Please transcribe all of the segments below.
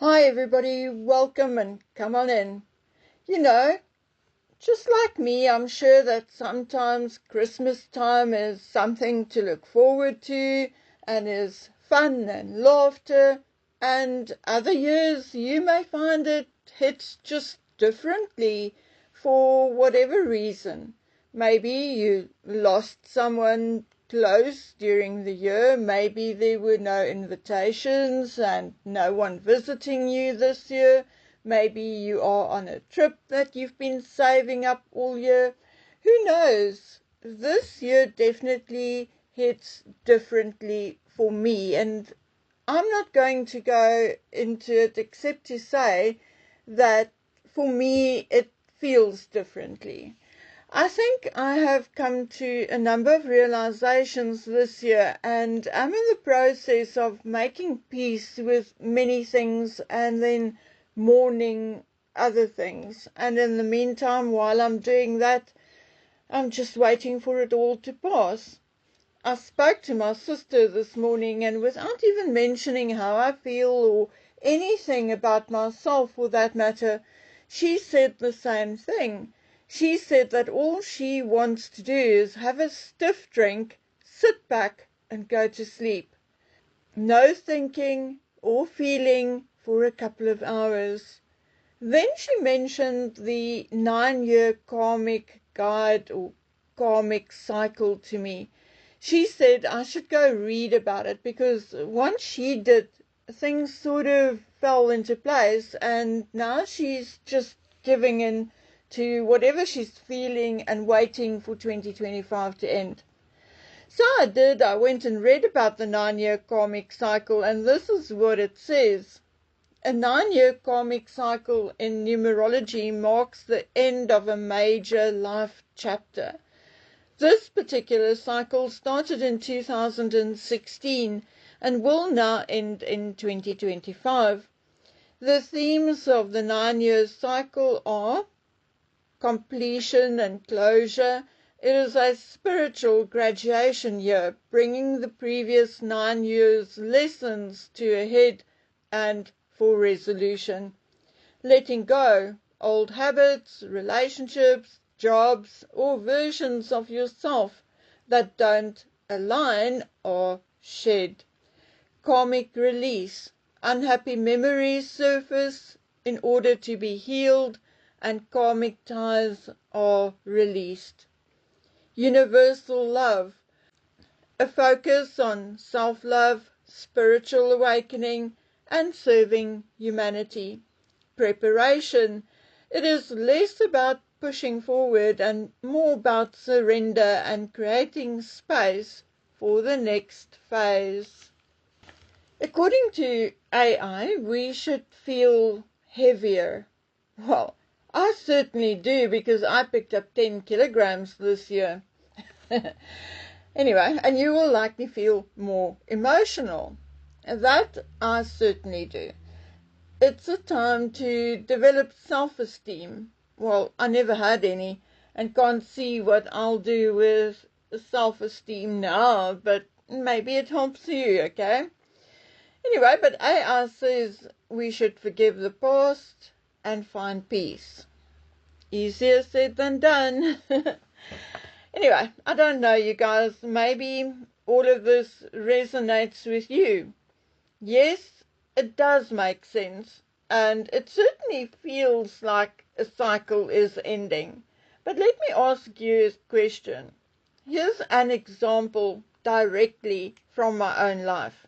Hi everybody, welcome and come on in. You know, just like me, I'm sure that sometimes Christmas time is something to look forward to and is fun and laughter, and other years you may find it hits just differently for whatever reason. Maybe you lost someone close during the year. Maybe there were no invitations and no one visiting you this year. Maybe you are on a trip that you've been saving up all year. Who knows? This year definitely hits differently for me, and I'm not going to go into it except to say that for me it feels differently. I think I have come to a number of realizations this year, and I'm in the process of making peace with many things and then mourning other things. And in the meantime, while I'm doing that, I'm just waiting for it all to pass. I spoke to my sister this morning, and without even mentioning how I feel or anything about myself for that matter, she said the same thing. She said that all she wants to do is have a stiff drink, sit back and go to sleep. No thinking or feeling for a couple of hours. Then she mentioned the 9-year karmic guide or karmic cycle to me. She said I should go read about it because once she did, things sort of fell into place, and now she's just giving in to whatever she's feeling and waiting for 2025 to end. So I did. I went and read about the 9-year karmic cycle, and this is what it says. A 9-year karmic cycle in numerology marks the end of a major life chapter. This particular cycle started in 2016 and will now end in 2025. The themes of the 9-year cycle are completion and closure. It is a spiritual graduation year, bringing the previous 9 years' lessons to a head and for resolution. Letting go old habits, relationships, jobs, or versions of yourself that don't align or shed. Karmic release. Unhappy memories surface in order to be healed, and karmic ties are released. Universal love. A focus on self-love, spiritual awakening, and serving humanity. Preparation. It is less about pushing forward and more about surrender and creating space for the next phase. According to AI, we should feel heavier. Well, I certainly do because I picked up 10 kilograms this year. Anyway, and you will likely feel more emotional. That I certainly do. It's a time to develop self-esteem. Well, I never had any and can't see what I'll do with self-esteem now, but maybe it helps you, okay? Anyway, but AI says we should forgive the past and find peace. Easier said than done. Anyway, I don't know, you guys, maybe all of this resonates with you. Yes, it does make sense, and it certainly feels like a cycle is ending. But let me ask you a question. Here's an example directly from my own life.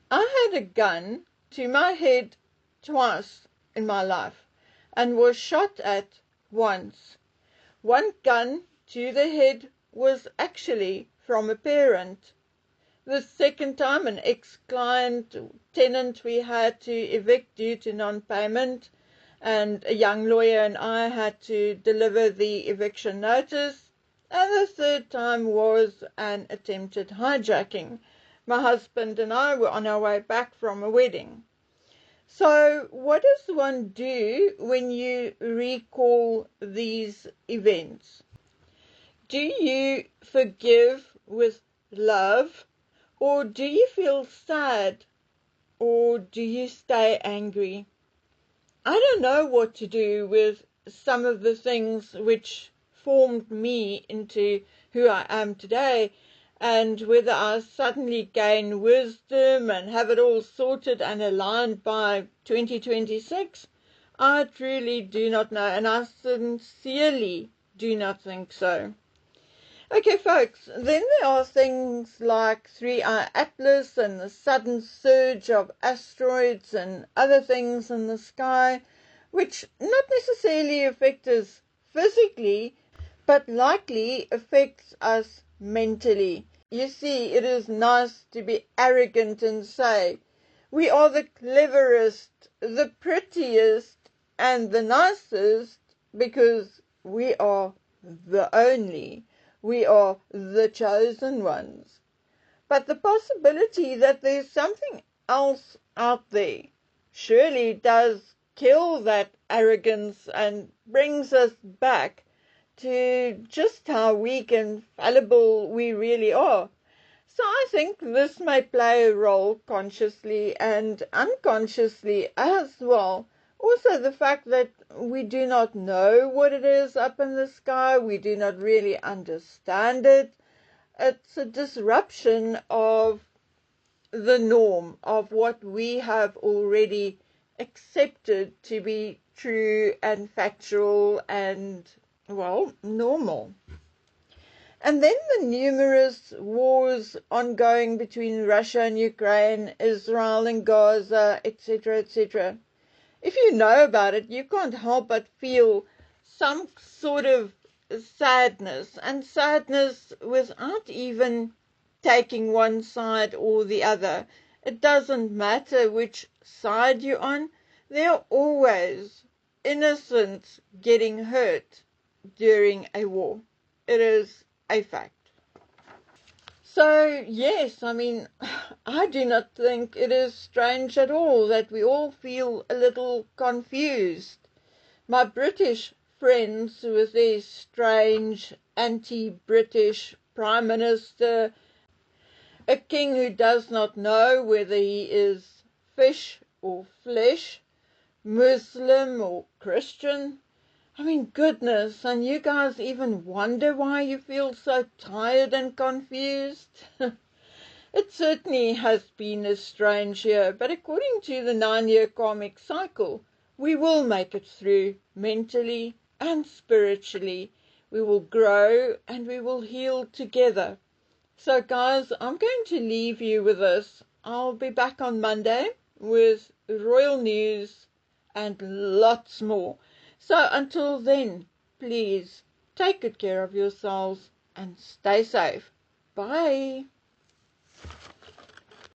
I had a gun to my head twice in my life and was shot at once. One gun to the head was actually from a parent. The second time, an ex-client tenant we had to evict due to non-payment, and a young lawyer and I had to deliver the eviction notice. And the third time was an attempted hijacking. My husband and I were on our way back from a wedding. So what does one do when you recall these events? Do you forgive with love, or do you feel sad or do you stay angry? I don't know what to do with some of the things which formed me into who I am today, and whether I suddenly gain wisdom and have it all sorted and aligned by 2026, I truly do not know, and I sincerely do not think so. Okay, folks, then there are things like Three-Eye Atlas and the sudden surge of asteroids and other things in the sky, which not necessarily affect us physically, but likely affects us mentally. You see, it is nice to be arrogant and say, we are the cleverest, the prettiest, and the nicest because we are the only. We are the chosen ones. But the possibility that there's something else out there surely does kill that arrogance and brings us back to just how weak and fallible we really are. So I think this may play a role consciously and unconsciously as well. Also the fact that we do not know what it is up in the sky, we do not really understand it. It's a disruption of the norm of what we have already accepted to be true and factual and, well, normal. And then the numerous wars ongoing between Russia and Ukraine, Israel and Gaza, etc., etc. If you know about it, you can't help but feel some sort of sadness, and sadness without even taking one side or the other. It doesn't matter which side you're on, there are always innocents getting hurt during a war. It is a fact. So, yes, I mean, I do not think it is strange at all that we all feel a little confused. My British friends with their strange anti-British Prime Minister, a king who does not know whether he is fish or flesh, Muslim or Christian. I mean, goodness, and you guys even wonder why you feel so tired and confused? It certainly has been a strange year, but according to the 9-year karmic cycle, we will make it through mentally and spiritually. We will grow and we will heal together. So guys, I'm going to leave you with this. I'll be back on Monday with royal news and lots more. So until then, please take good care of yourselves and stay safe. Bye.